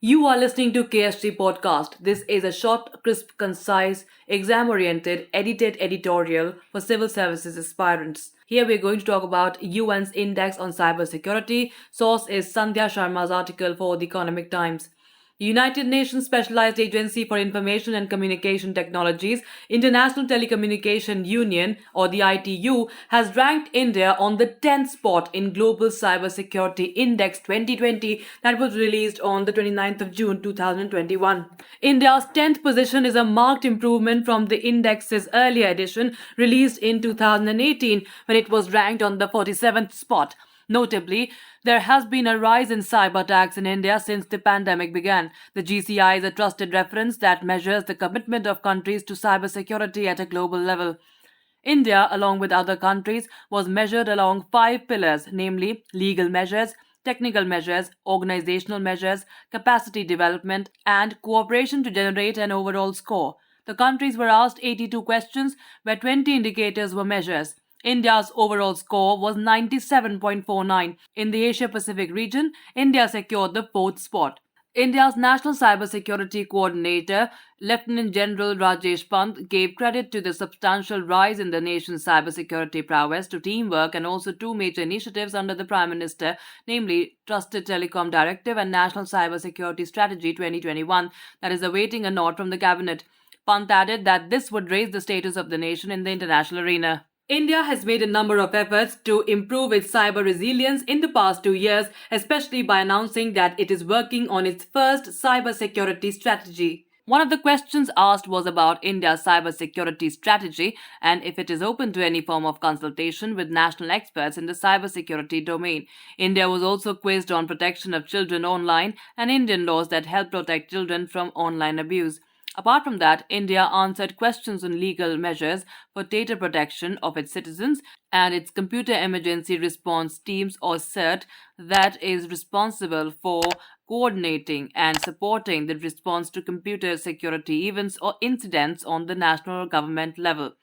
You are listening to KSG Podcast. This is a short, crisp, concise, exam oriented, edited editorial for civil services aspirants. Here we're going to talk about UN's Index on Cybersecurity. Source is Sandhya Sharma's article for The Economic Times. United Nations Specialized Agency for Information and Communication Technologies, International Telecommunication Union or the ITU, has ranked India on the 10th spot in Global Cybersecurity Index 2020 that was released on the 29th of June 2021. India's 10th position is a marked improvement from the index's earlier edition released in 2018 when it was ranked on the 47th spot. Notably, there has been a rise in cyber attacks in India since the pandemic began. The GCI is a trusted reference that measures the commitment of countries to cybersecurity at a global level. India, along with other countries, was measured along 5 pillars, namely legal measures, technical measures, organizational measures, capacity development, and cooperation to generate an overall score. The countries were asked 82 questions, where 20 indicators were measures. India's overall score was 97.49. In the Asia Pacific region, India secured the 4th spot. India's National Cybersecurity Coordinator, Lieutenant General Rajesh Pant, gave credit to the substantial rise in the nation's cybersecurity prowess to teamwork and also two major initiatives under the Prime Minister, namely Trusted Telecom Directive and National Cybersecurity Strategy 2021, that is awaiting a nod from the Cabinet. Pant added that this would raise the status of the nation in the international arena. India has made a number of efforts to improve its cyber resilience in the past 2 years, especially by announcing that it is working on its first cybersecurity strategy. One of the questions asked was about India's cybersecurity strategy and if it is open to any form of consultation with national experts in the cybersecurity domain. India was also quizzed on protection of children online and Indian laws that help protect children from online abuse. Apart from that, India answered questions on legal measures for data protection of its citizens and its Computer Emergency Response Teams or CERT that is responsible for coordinating and supporting the response to computer security events or incidents on the national government level.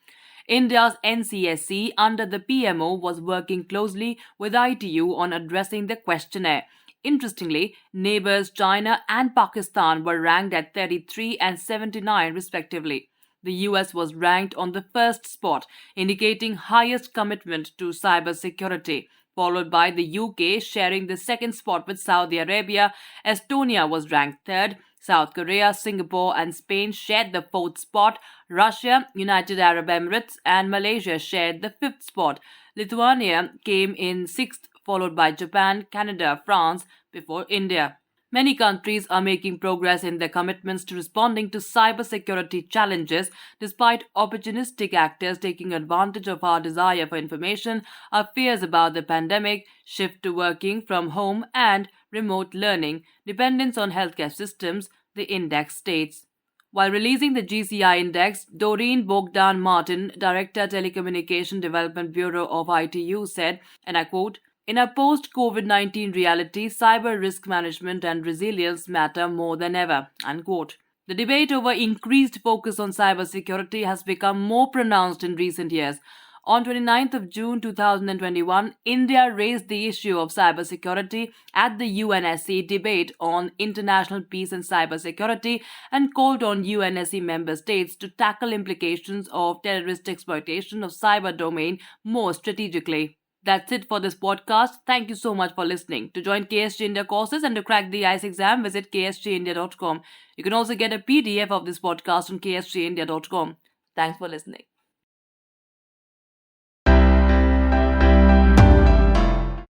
India's NCSC under the PMO was working closely with ITU on addressing the questionnaire. Interestingly, neighbors China and Pakistan were ranked at 33 and 79 respectively. The US was ranked on the first spot, indicating highest commitment to cybersecurity, followed by the UK sharing the second spot with Saudi Arabia. Estonia was ranked third. South Korea, Singapore, and Spain shared the 4th spot. Russia, United Arab Emirates, and Malaysia shared the 5th spot. Lithuania came in 6th, followed by Japan, Canada, France, before India. Many countries are making progress in their commitments to responding to cybersecurity challenges despite opportunistic actors taking advantage of our desire for information, our fears about the pandemic, shift to working from home, and remote learning, dependence on healthcare systems, the index states. While releasing the GCI index, Doreen Bogdan Martin, Director Telecommunication Development Bureau of ITU, said, and I quote, "In a post-COVID-19 reality, cyber risk management and resilience matter more than ever." Unquote. The debate over increased focus on cybersecurity has become more pronounced in recent years. On 29th of June 2021, India raised the issue of cybersecurity at the UNSC debate on international peace and cybersecurity and called on UNSC member states to tackle implications of terrorist exploitation of cyber domain more strategically. That's it for this podcast. Thank you so much for listening. To join KSG India courses and to crack the ICE exam, visit ksgindia.com. You can also get a PDF of this podcast on ksgindia.com. Thanks for listening.